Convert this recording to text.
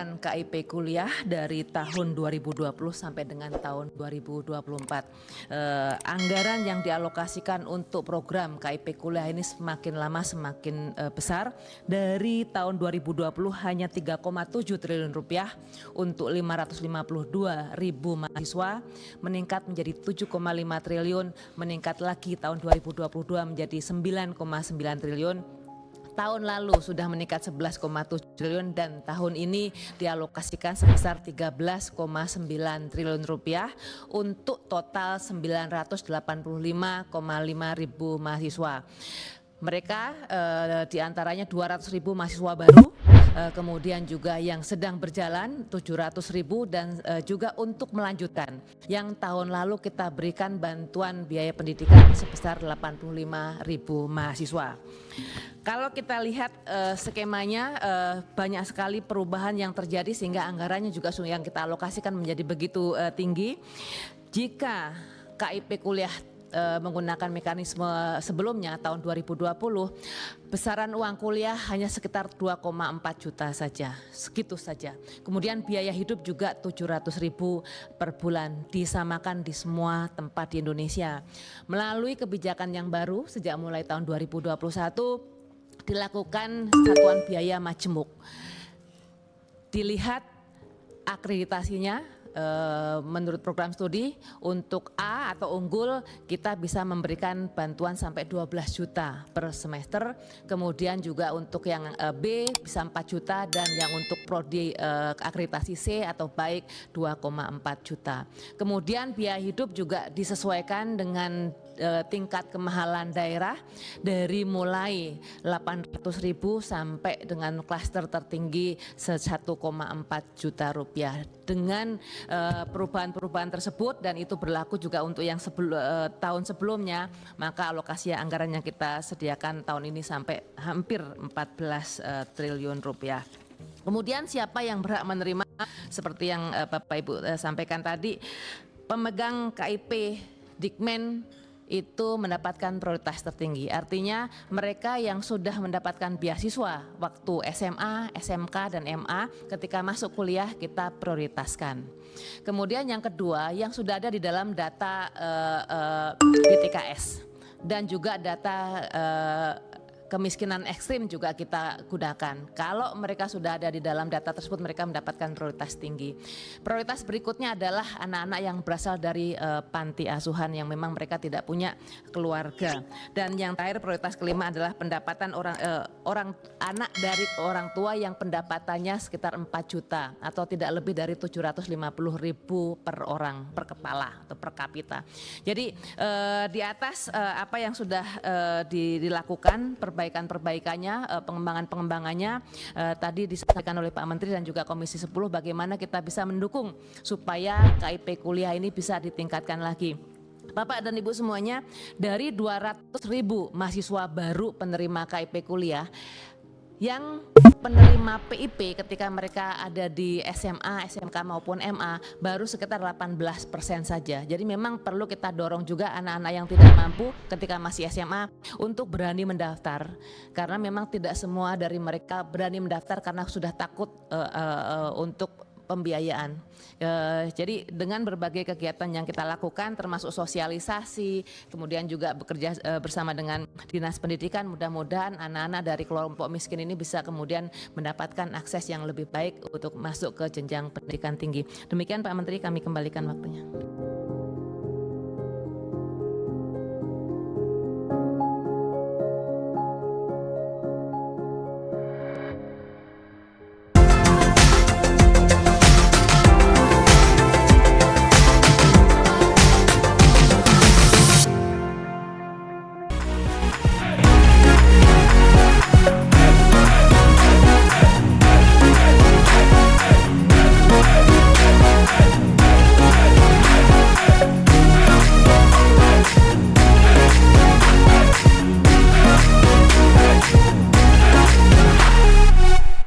program KIP kuliah dari tahun 2020 sampai dengan tahun 2024. Anggaran yang dialokasikan untuk program KIP kuliah ini semakin lama semakin besar. Dari tahun 2020 hanya 3,7 triliun rupiah untuk 552 ribu mahasiswa, meningkat menjadi 7,5 triliun, meningkat lagi tahun 2022 menjadi 9,9 triliun. Tahun lalu sudah meningkat 11,7 triliun dan tahun ini dialokasikan sebesar 13,9 triliun rupiah untuk total 985,5 ribu mahasiswa. Mereka diantaranya 200 ribu mahasiswa baru, kemudian juga yang sedang berjalan 700 ribu dan juga untuk melanjutkan. Yang tahun lalu kita berikan bantuan biaya pendidikan sebesar 85 ribu mahasiswa. Kalau kita lihat skemanya banyak sekali perubahan yang terjadi sehingga anggarannya juga yang kita alokasikan menjadi begitu tinggi. Jika KIP kuliah menggunakan mekanisme sebelumnya tahun 2020, besaran uang kuliah hanya sekitar 2,4 juta saja, segitu saja. Kemudian biaya hidup juga 700 ribu per bulan, disamakan di semua tempat di Indonesia. Melalui kebijakan yang baru sejak mulai tahun 2021, dilakukan satuan biaya majemuk. Dilihat akreditasinya. Menurut program studi untuk A atau unggul kita bisa memberikan bantuan sampai 12 juta per semester, kemudian juga untuk yang B bisa 4 juta dan yang untuk prodi akreditasi C atau baik 2,4 juta. Kemudian biaya hidup juga disesuaikan dengan tingkat kemahalan daerah dari mulai 800 ribu sampai dengan klaster tertinggi 1,4 juta rupiah. Dengan perubahan-perubahan tersebut dan itu berlaku juga untuk yang tahun sebelumnya, maka alokasi anggaran yang kita sediakan tahun ini sampai hampir 14 triliun rupiah. Kemudian siapa yang berhak menerima seperti yang Bapak Ibu sampaikan tadi, pemegang KIP Dikmen itu mendapatkan prioritas tertinggi. Artinya mereka yang sudah mendapatkan beasiswa waktu SMA, SMK dan MA ketika masuk kuliah kita prioritaskan. Kemudian yang kedua yang sudah ada di dalam data DTKS dan juga data kemiskinan ekstrim juga kita gunakan. Kalau mereka sudah ada di dalam data tersebut, mereka mendapatkan prioritas tinggi. Prioritas berikutnya adalah anak-anak yang berasal dari panti asuhan yang memang mereka tidak punya keluarga. Dan yang terakhir prioritas kelima adalah pendapatan orang anak dari orang tua yang pendapatannya sekitar 4 juta atau tidak lebih dari 750 ribu per orang, per kepala atau per kapita. Jadi di atas apa yang sudah dilakukan, perbaikannya, pengembangannya tadi disampaikan oleh Pak Menteri dan juga Komisi 10 bagaimana kita bisa mendukung supaya KIP kuliah ini bisa ditingkatkan lagi. Bapak dan Ibu semuanya, dari 200 ribu mahasiswa baru penerima KIP kuliah, yang penerima PIP ketika mereka ada di SMA, SMK maupun MA baru sekitar 18% saja. Jadi memang perlu kita dorong juga anak-anak yang tidak mampu ketika masih SMA untuk berani mendaftar. Karena memang tidak semua dari mereka berani mendaftar karena sudah takut untuk pembiayaan. Jadi dengan berbagai kegiatan yang kita lakukan termasuk sosialisasi, kemudian juga bekerja bersama dengan Dinas Pendidikan, mudah-mudahan anak-anak dari kelompok miskin ini bisa kemudian mendapatkan akses yang lebih baik untuk masuk ke jenjang pendidikan tinggi. Demikian Pak Menteri, kami kembalikan waktunya.